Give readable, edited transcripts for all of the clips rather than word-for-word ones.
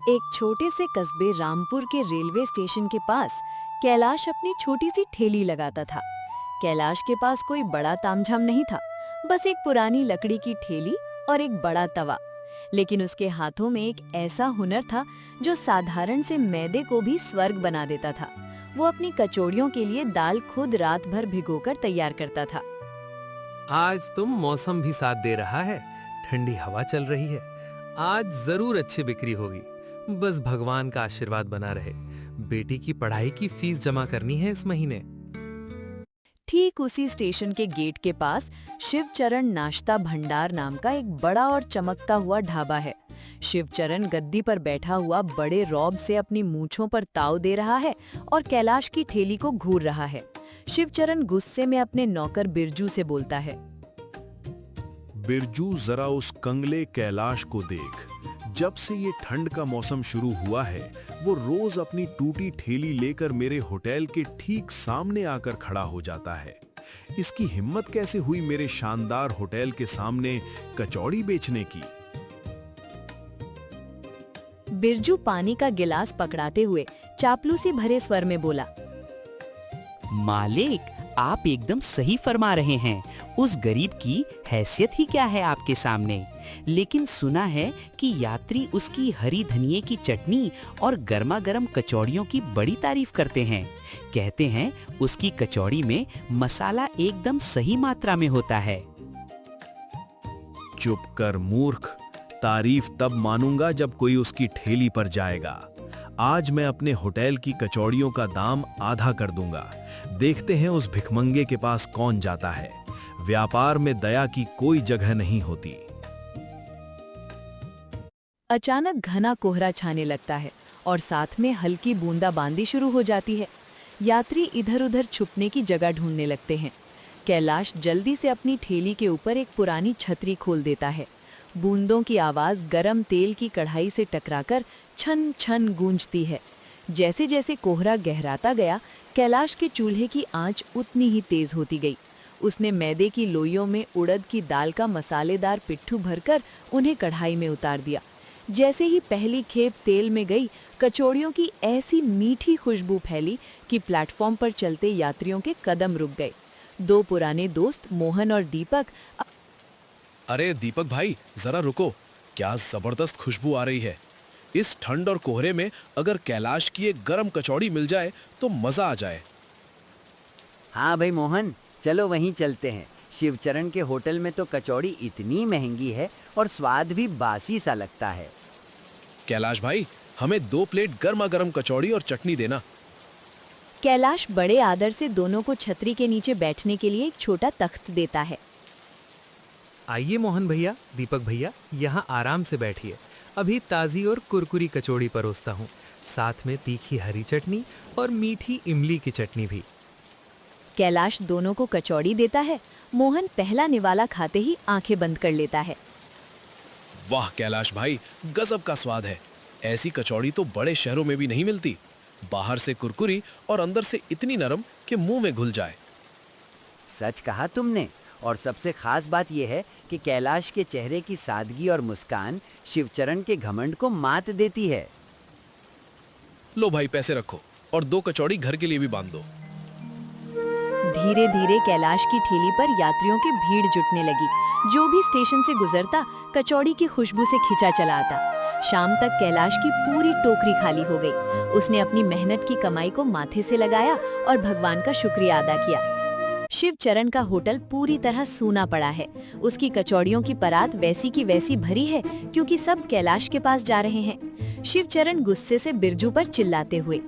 एक छोटे से कस्बे रामपुर के रेलवे स्टेशन के पास कैलाश अपनी छोटी सी ठेली लगाता था। कैलाश के पास कोई बड़ा तामझाम नहीं था, बस एक पुरानी लकड़ी की ठेली और एक बड़ा तवा। लेकिन उसके हाथों में एक ऐसा हुनर था जो साधारण से मैदे को भी स्वर्ग बना देता था। वो अपनी कचौड़ियों के लिए दाल खुद रात भर भिगोकर तैयार करता था। आज तो मौसम भी साथ दे रहा है, ठंडी हवा चल रही है। आज जरूर अच्छी बिक्री होगी। बस भगवान का आशीर्वाद बना रहे। बेटी की पढ़ाई की फीस जमा करनी है इस महीने। ठीक उसी स्टेशन के गेट के पास शिवचरण नाश्ता भंडार नाम का एक बड़ा और चमकता हुआ ढाबा है। शिवचरण गद्दी पर बैठा हुआ बड़े रौब से अपनी मूंछों पर ताव दे रहा है और कैलाश की ठेली को घूर रहा है। शिवचरण गुस्से में अपने नौकर बिरजू से बोलता है, बिरजू, जरा उस कंगले कैलाश को देख। जब से ये ठंड का मौसम शुरू हुआ है, वो रोज अपनी टूटी ठेली लेकर मेरे होटल के ठीक सामने आकर खड़ा हो जाता है। इसकी हिम्मत कैसे हुई मेरे शानदार होटल के सामने कचौड़ी बेचने की? बिरजू पानी का गिलास पकड़ाते हुए चापलूसी भरे स्वर में बोला, मालिक, आप एकदम सही फरमा रहे हैं। उस गरीब की हैसियत ही क्या है आपके सामने। लेकिन सुना है कि यात्री उसकी हरी धनिये की चटनी और गर्मा गर्म कचौड़ियों की बड़ी तारीफ करते हैं। कहते हैं उसकी कचौड़ी में मसाला एकदम सही मात्रा में होता है। चुप कर मूर्ख, तारीफ तब मानूंगा जब कोई उसकी ठेली पर जाएगा। आज मैं अपने होटल की कचौड़ियों का दाम आधा कर दूंगा। देखते हैं उस भिखमंगे के पास कौन जाता है। व्यापार में दया की कोई जगह नहीं होती। अचानक घना कोहरा छाने लगता है और साथ में हल्की बूंदाबांदी शुरू हो जाती है। यात्री इधर-उधर छुपने की जगह ढूंढने लगते हैं। कैलाश जल्दी से अपनी ठेली के ऊपर एक पुरानी छतरी खोल देता है। बूंदों की आवाज गरम तेल की कढ़ाई से टकराकर छन छन गूंजती है। जैसे जैसे कोहरा गहराता गया, कैलाश के चूल्हे की आंच उतनी ही तेज होती गई। उसने मैदे की लोइयों में उड़द की दाल का मसालेदार पिट्ठू भरकर उन्हें कढ़ाई में उतार दिया। जैसे ही पहली खेप तेल में गई, कचौड़ियों की ऐसी मीठी खुशबू फैली कि प्लेटफॉर्म पर चलते यात्रियों के कदम रुक गए। दो पुराने दोस्त मोहन और दीपक, अरे दीपक भाई, जरा रुको, क्या जबरदस्त खुशबू आ रही है। इस ठंड और कोहरे में अगर कैलाश की एक गरम कचौड़ी मिल जाए तो मजा आ जाए। हाँ भाई मोहन, चलो वहीं चलते हैं। शिवचरण के होटल में तो कचौड़ी इतनी महंगी है और स्वाद भी बासी सा लगता है। कैलाश भाई, हमें 2 प्लेट गर्मा गर्म कचौड़ी और चटनी देना। कैलाश बड़े आदर से दोनों को छतरी के नीचे बैठने के लिए एक छोटा तख्त देता है। आइए मोहन भैया, दीपक भैया, यहाँ आराम से बैठिए। अभी ताज़ी और कुरकुरी कचौड़ी परोसता हूँ, साथ में तीखी हरी चटनी और मीठी इमली की चटनी भी। कैलाश दोनों को कचौड़ी देता है। मोहन पहला निवाला खाते ही आंखें बंद कर लेता है। वाह कैलाश भाई, गजब का स्वाद है। ऐसी कचौड़ी तो बड़े शहरों में भी नहीं मिलती। बाहर से कुरकुरी और अंदर से इतनी नरम कि मुंह में घुल जाए। सच कहा तुमने। और सबसे खास बात यह है कि कैलाश के चेहरे की सादगी और मुस्कान शिवचरण के घमंड को मात देती है। लो भाई, पैसे रखो और 2 कचौड़ी घर के लिए भी बांध दो। धीरे धीरे कैलाश की ठेली पर यात्रियों की भीड़ जुटने लगी। जो भी स्टेशन से गुजरता, कचौड़ी की खुशबू से खिंचा चला आता। शाम तक कैलाश की पूरी टोकरी खाली हो गई। उसने अपनी मेहनत की कमाई को माथे से लगाया और भगवान का शुक्रिया अदा किया। शिवचरण का होटल पूरी तरह सूना पड़ा है। उसकी कचौड़ियों की परात वैसी की वैसी भरी है क्योंकि सब कैलाश के पास जा रहे हैं। शिवचरण गुस्से से बिरजू पर चिल्लाते हुए,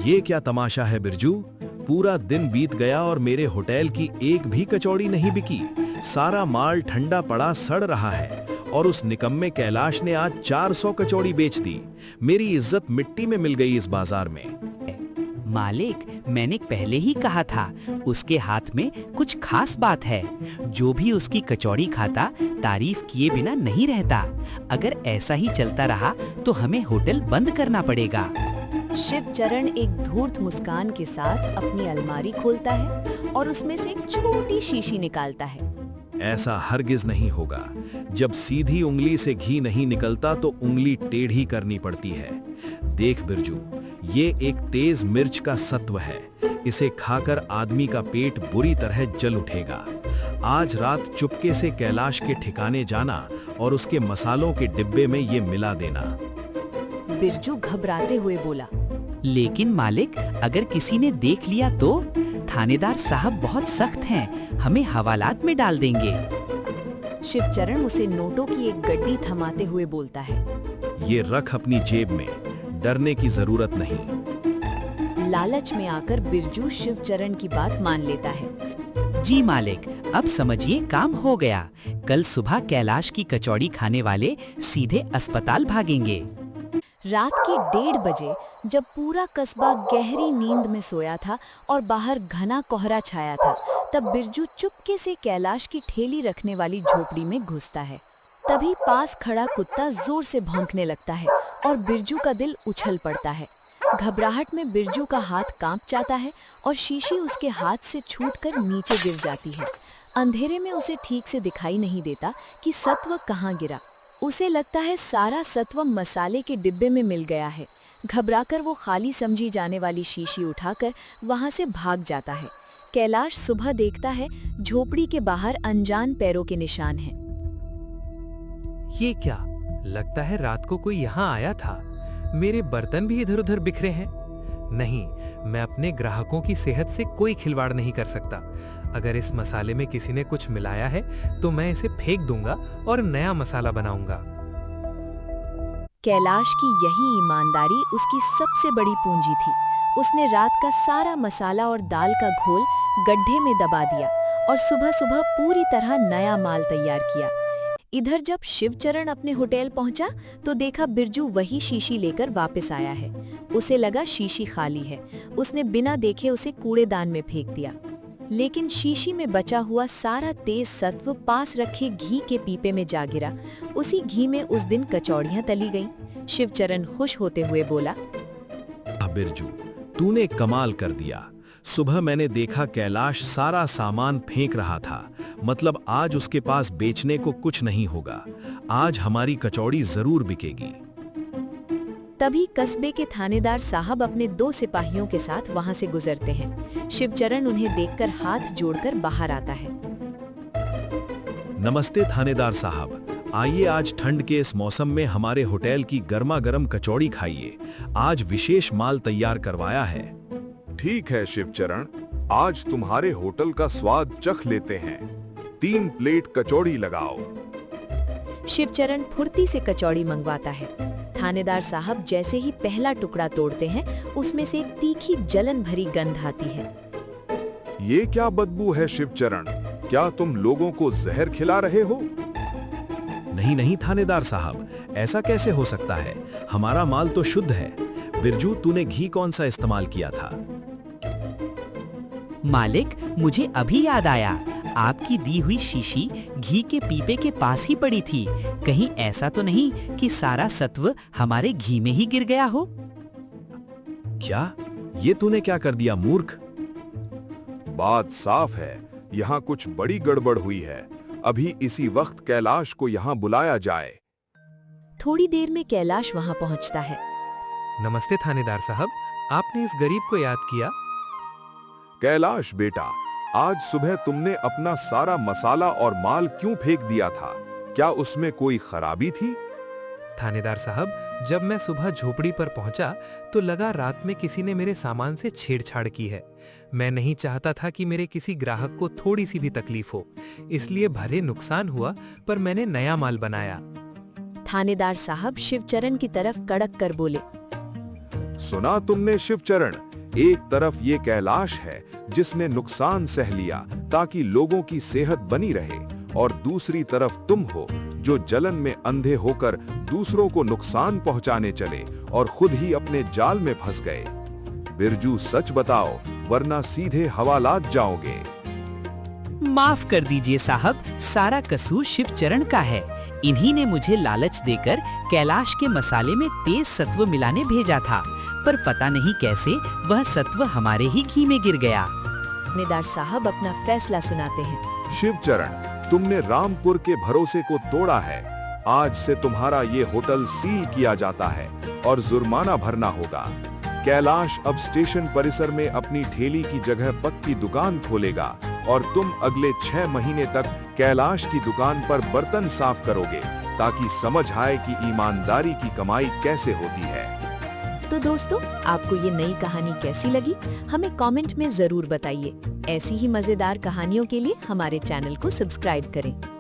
ये क्या तमाशा है बिरजू? पूरा दिन बीत गया और मेरे होटल की एक भी कचौड़ी नहीं बिकी। सारा माल ठंडा पड़ा सड़ रहा है और उस निकम्मे कैलाश ने आज 400 कचौड़ी बेच दी। मेरी इज्जत मिट्टी में मिल गई इस बाजार में। मालिक, मैंने पहले ही कहा था, उसके हाथ में कुछ खास बात है। जो भी उसकी कचौड़ी खाता, तारीफ किए बिना नहीं रहता। अगर ऐसा ही चलता रहा तो हमें होटल बंद करना पड़ेगा। शिवचरण एक धूर्त मुस्कान के साथ अपनी अलमारी खोलता है और उसमें से एक छोटी शीशी निकालता है। ऐसा हरगिज नहीं होगा। जब सीधी उंगली से घी नहीं निकलता तो उंगली टेढ़ी करनी पड़ती है। देख बिरजू, ये एक तेज मिर्च का सत्व है। इसे खाकर आदमी का पेट बुरी तरह जल उठेगा। आज रात चुपके से कैलाश के ठिकाने जाना और उसके मसालों के डिब्बे में ये मिला देना। बिरजू घबराते हुए बोला। लेकिन मालिक, अगर किसी ने देख लिया तो? थानेदार साहब बहुत सख्त हैं, हमें हवालात में डाल देंगे। शिवचरण उसे नोटों की एक गड्डी थमाते हुए बोलता है। ये रख अपनी जेब में, डरने की जरूरत नहीं। लालच में आकर बिरजू शिवचरण की बात मान लेता है। जी मालिक, अब समझिए काम हो गया। कल सुबह कैलाश की कचौड़ी खाने वाले सीधे अस्पताल भागेंगे। रात के 1:30 बजे जब पूरा कस्बा गहरी नींद में सोया था और बाहर घना कोहरा छाया था, तब बिरजू चुपके से कैलाश की ठेली रखने वाली झोपड़ी में घुसता है। तभी पास खड़ा कुत्ता जोर से भौंकने लगता है और बिरजू का दिल उछल पड़ता है। घबराहट में बिरजू का हाथ कांप जाता है और शीशी उसके हाथ से छूटकर नीचे गिर जाती है। अंधेरे में उसे ठीक से दिखाई नहीं देता कि सत्व कहाँ गिरा। उसे लगता है सारा सत्व मसाले के डिब्बे में मिल गया है। घबराकर वो खाली समझी जाने वाली शीशी उठाकर वहां से भाग जाता है। कैलाश सुबह देखता है झोपड़ी के बाहर अनजान पैरों के निशान हैं। ये क्या? लगता है रात को कोई यहाँ आया था। मेरे बर्तन भी इधर उधर बिखरे हैं। नहीं, मैं अपने ग्राहकों की सेहत से कोई खिलवाड़ नहीं कर सकता। अगर इस मसाले में किसी ने कुछ मिलाया है तो मैं इसे फेंक दूंगा और नया मसाला बनाऊंगा। कैलाश की यही ईमानदारी उसकी सबसे बड़ी पूंजी थी। उसने रात का सारा मसाला और दाल का घोल गड्ढे में दबा दिया और सुबह सुबह पूरी तरह नया माल तैयार किया। इधर जब शिवचरण अपने होटल पहुंचा तो देखा बिरजू वही शीशी लेकर वापस आया है। उसे लगा शीशी खाली है। उसने बिना देखे उसे कूड़ेदान में फेंक दिया। लेकिन शीशी में बचा हुआ सारा तेज सत्व पास रखे घी के पीपे में जा गिरा। उसी घी में उस दिन कचौड़ियां तली गईं। शिवचरण खुश होते हुए बोला, बिरजू, तूने कमाल कर दिया। सुबह मैंने देखा कैलाश सारा सामान फेंक रहा था। मतलब आज उसके पास बेचने को कुछ नहीं होगा। आज हमारी कचौड़ी जरूर बिकेगी। तभी कस्बे के थानेदार साहब अपने 2 सिपाहियों के साथ वहां से गुजरते हैं। शिवचरण उन्हें देखकर हाथ जोड़कर बाहर आता है। नमस्ते थानेदार साहब, आइए आज ठंड के इस मौसम में हमारे होटल की गर्मा गर्म कचौड़ी खाइए। आज विशेष माल तैयार करवाया है। ठीक है शिवचरण, आज तुम्हारे होटल का स्वाद चख लेते हैं। 3 प्लेट कचौड़ी लगाओ। शिवचरण फुर्ती से कचौड़ी मंगवाता है। थानेदार साहब जैसे ही पहला टुकड़ा तोड़ते हैं, उसमें से एक तीखी जलन भरी गंध आती है। ये क्या बदबू है शिवचरण? क्या तुम लोगों को जहर खिला रहे हो? नहीं नहीं थानेदार साहब, ऐसा कैसे हो सकता है? हमारा माल तो शुद्ध है। बिरजू, तूने घी कौन सा इस्तेमाल किया था? मालिक, मुझे अभी याद आया, आपकी दी हुई शीशी घी के पीपे के पास ही पड़ी थी। कहीं ऐसा तो नहीं कि सारा सत्व हमारे घी में ही गिर गया हो? क्या? ये तूने क्या कर दिया मूर्ख? बात साफ है, यहाँ कुछ बड़ी गड़बड़ हुई है। अभी इसी वक्त कैलाश को यहाँ बुलाया जाए। थोड़ी देर में कैलाश वहां पहुंचता है। नमस्ते थानेदार साहब, आपने इस गरीब को याद किया। कैलाश बेटा, आज सुबह तुमने अपना सारा मसाला और माल क्यों फेंक दिया था? क्या उसमें कोई खराबी थी? थानेदार साहब, जब मैं सुबह झोपड़ी पर पहुंचा तो लगा रात में किसी ने मेरे सामान से छेड़छाड़ की है। मैं नहीं चाहता था कि मेरे किसी ग्राहक को थोड़ी सी भी तकलीफ हो, इसलिए भले नुकसान हुआ पर मैंने नया माल बनाया। थानेदार साहब शिवचरण की तरफ कड़क कर बोले, सुना तुमने शिवचरण? एक तरफ ये कैलाश है जिसने नुकसान सह लिया ताकि लोगों की सेहत बनी रहे, और दूसरी तरफ तुम हो जो जलन में अंधे होकर दूसरों को नुकसान पहुंचाने चले और खुद ही अपने जाल में फंस गए। बिरजू, सच बताओ वरना सीधे हवालात जाओगे। माफ कर दीजिए साहब, सारा कसूर शिवचरण का है। इन्हीं ने मुझे लालच देकर कैलाश के मसाले में तेज सत्व मिलाने भेजा था, पर पता नहीं कैसे वह सत्व हमारे ही घी में गिर गया। थानेदार साहब अपना फैसला सुनाते हैं। शिवचरण, तुमने रामपुर के भरोसे को तोड़ा है। आज से तुम्हारा ये होटल सील किया जाता है और जुर्माना भरना होगा। कैलाश अब स्टेशन परिसर में अपनी ठेली की जगह पक्की दुकान खोलेगा और तुम अगले 6 महीने तक कैलाश की दुकान पर बर्तन साफ करोगे, ताकि समझ आए कि ईमानदारी की कमाई कैसे होती है। तो दोस्तों, आपको ये नई कहानी कैसी लगी, हमें कमेंट में जरूर बताइए। ऐसी ही मजेदार कहानियों के लिए हमारे चैनल को सब्सक्राइब करें।